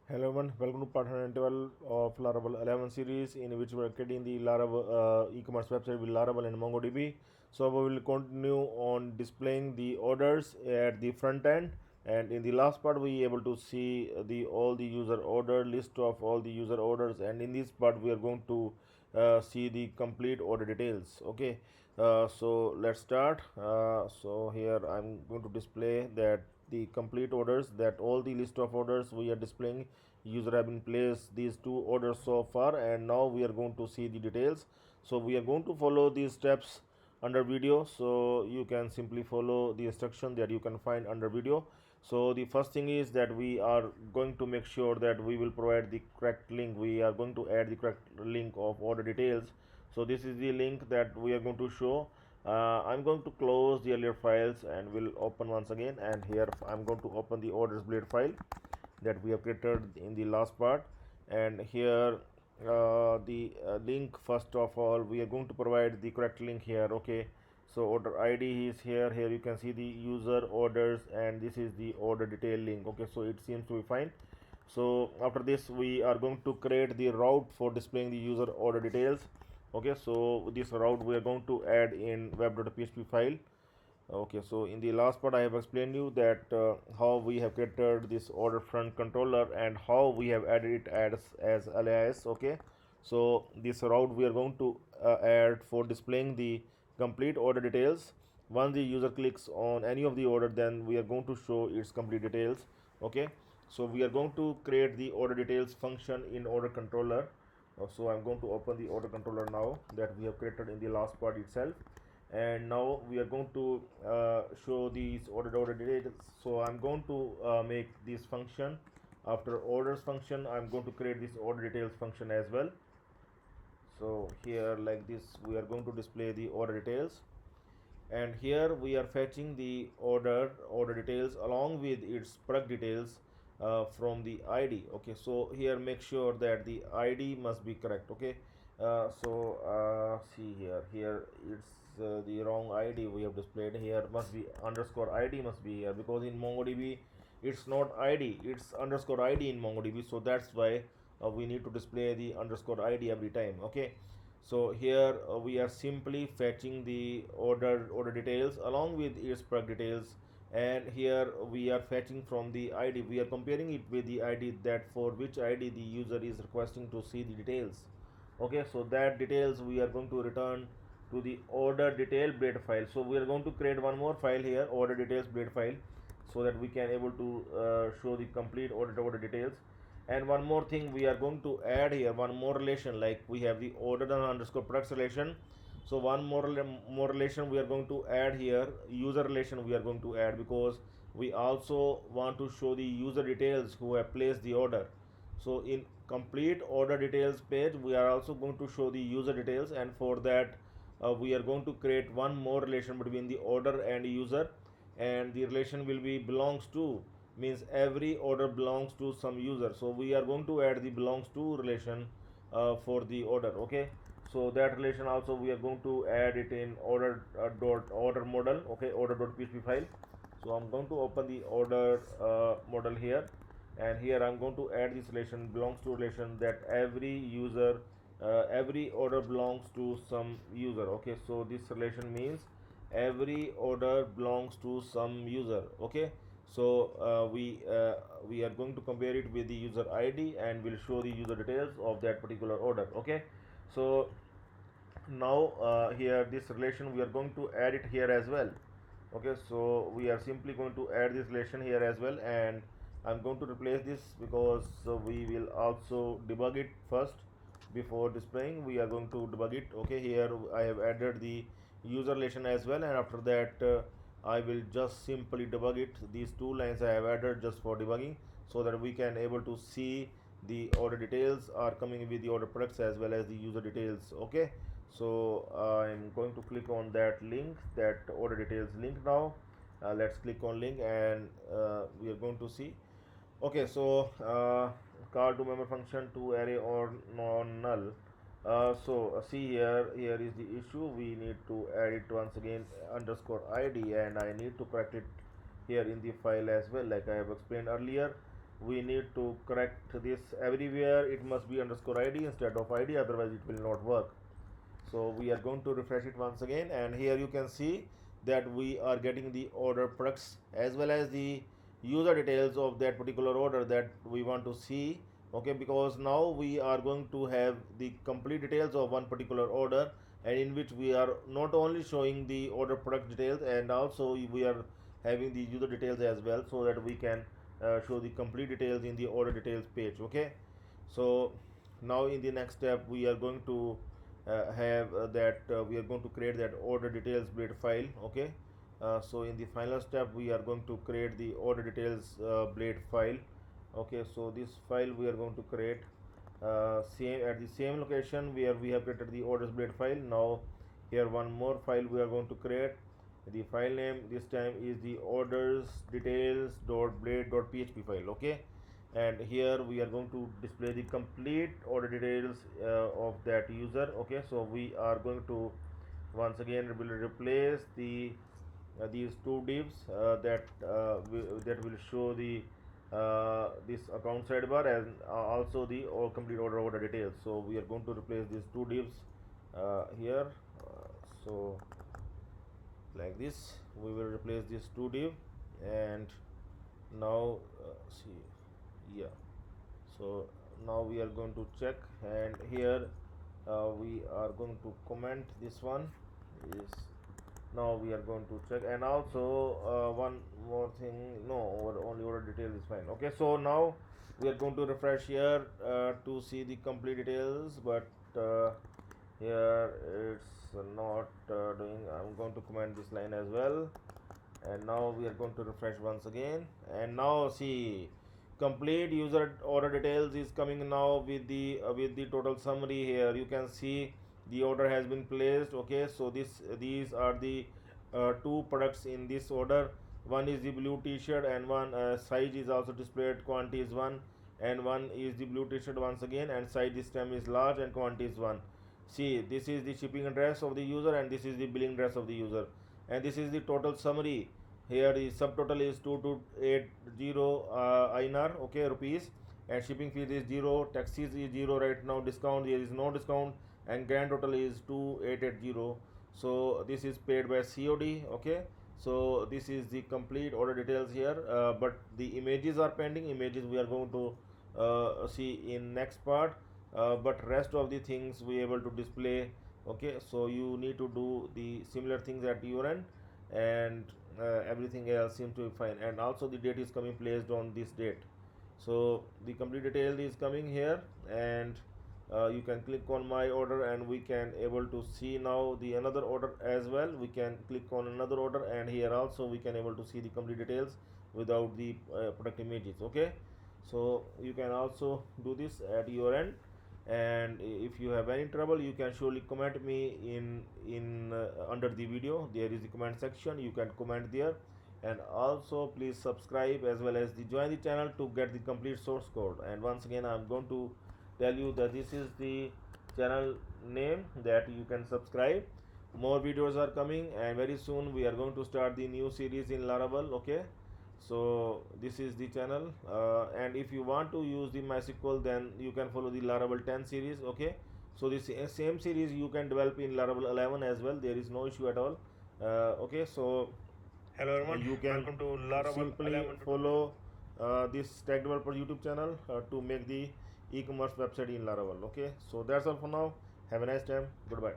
Hello everyone, welcome to part 112 of Laravel 11 series, in which we are creating the Laravel e-commerce website with Laravel and MongoDB. So we will continue on displaying the orders at the front end, and in the last part we able to see the all the user order list of all the user orders, and in this part we are going to see the complete order details. Okay, so let's start. So here I'm going to display that the complete orders, that all the list of orders we are displaying. User have been placed these two orders so far, and now we are going to see the details. So we are going to follow these steps under video, so you can simply follow the instruction that you can find under video. So the first thing is that we are going to make sure that we will provide the correct link. We are going to add the correct link of order details. So this is the link that we are going to show. I'm going to close the earlier files and will open once again, and here I'm going to open the orders blade file that we have created in the last part. And here the link, first of all we are going to provide the correct link here. Okay, so order ID is here. Here you can see the user orders, and this is the order detail link. Okay, so it seems to be fine. So after this we are going to create the route for displaying the user order details. Okay, so this route we are going to add in web.php file. Okay, so in the last part I have explained you that how we have created this order front controller and how we have added it as alias. Okay, so this route we are going to add for displaying the complete order details. Once the user clicks on any of the order, then we are going to show its complete details. Okay, so we are going to create the order details function in order controller. So I'm going to open the order controller now that we have created in the last part itself, and now we are going to show these order details. So I'm going to make this function after orders function. I'm going to create this order details function as well. So here like this we are going to display the order details, and here we are fetching the order details along with its product details from the ID. Okay, so here make sure that the ID must be correct. Okay, see here it's the wrong ID we have displayed. Here must be underscore ID must be here, because in MongoDB it's not ID, it's underscore ID in MongoDB. So that's why we need to display the underscore ID every time. Okay, so here we are simply fetching the order details along with its product details, and here we are fetching from the ID. We are comparing it with the ID, that for which ID the user is requesting to see the details. Okay, so that details we are going to return to the order detail blade file. So we are going to create one more file here, order details blade file, so that we can able to show the complete order details. And one more thing, we are going to add here one more relation, like we have the order underscore products relation. So one more relation we are going to add here, user relation we are going to add, because we also want to show the user details who have placed the order. So in complete order details page we are also going to show the user details, and for that we are going to create one more relation between the order and user, and the relation will be belongs to, means every order belongs to some user. So we are going to add the belongs to relation for the order. Okay, so that relation also we are going to add it in order model. Okay, order.php file. So I'm going to open the order model here, and here I'm going to add this relation belongs to relation, that every user every order belongs to some user. Okay, so this relation means every order belongs to some user. Okay, so we are going to compare it with the user ID, and will show the user details of that particular order. Okay, so now here this relation we are going to add it here as well. Okay, so we are simply going to add this relation here as well, and I'm going to replace this because we will also debug it first before displaying. We are going to debug it. Okay, here I have added the user relation as well, and after that I will just simply debug it. These two lines I have added just for debugging, so that we can able to see the order details are coming with the order products as well as the user details. Okay, so I'm going to click on that link, that order details link now. Let's click on link, and we are going to see. Okay, so call to member function to array or non null. See here is the issue. We need to add it once again underscore ID, and I need to correct it here in the file as well, like I have explained earlier. we need to correct this everywhere. It must be underscore id instead of id, otherwise it will not work. So we are going to refresh it once again, and here you can see that we are getting the order products as well as the user details of that particular order that we want to see. Okay, because now we are going to have the complete details of one particular order, and in which we are not only showing the order product details, and also we are having the user details as well, so that we can show the complete details in the order details page. Okay, so now in the next step we are going to have that we are going to create that order details blade file. Okay, so in the final step we are going to create the order details blade file. Okay, so this file we are going to create same at the same location where we have created the orders blade file. Now here one more file we are going to create. The file name this time is the orders details.blade.php file. Okay, and here we are going to display the complete order details of that user. Okay, so we are going to once again will replace the these two divs that will show the this account sidebar, and also the complete order details. So we are going to replace these two divs here. So like this we will replace this two div, and now see, yeah, so now we are going to check, and here we are going to comment this one is, now we are going to check, and also one more thing, no, only order detail is fine. Okay, so now we are going to refresh here to see the complete details, but here it's not doing. I'm going to comment this line as well, and now we are going to refresh once again, and now see complete user order details is coming now with the total summary. Here you can see the order has been placed. Okay, so these are the two products in this order. One is the blue t-shirt, and one size is also displayed, quantity is 1, and one is the blue t-shirt once again, and size this time is large and quantity is 1. See, this is the shipping address of the user, and this is the billing address of the user, and this is the total summary. Here the subtotal is 2280 INR, okay, rupees, and shipping fee is 0, taxes is 0 right now, discount there is no discount, and grand total is 2880. So this is paid by COD. Okay, so this is the complete order details here, but the images are pending. Images we are going to see in next part, but rest of the things we able to display. Okay, so you need to do the similar things at your end, and everything else seems to be fine, and also the date is coming placed on this date. So the complete detail is coming here, and you can click on my order, and we can able to see now the another order as well. We can click on another order, and here also we can able to see the complete details without the product images. Okay, so you can also do this at your end, and if you have any trouble you can surely comment me in under the video. There is the comment section, you can comment there, and also please subscribe as well as join the channel to get the complete source code. And once again I'm going to tell you that this is the channel name that you can subscribe. More videos are coming, and very soon we are going to start the new series in Laravel. Okay, so this is the channel, and if you want to use the MySQL, then you can follow the Laravel 10 series. Okay, so this same series you can develop in Laravel 11 as well. There is no issue at all. Okay, so hello everyone, you can welcome to Laravel simply 11. follow this Tech Developer YouTube channel to make the e-commerce website in Laravel. Okay, so that's all for now. Have a nice time. Goodbye.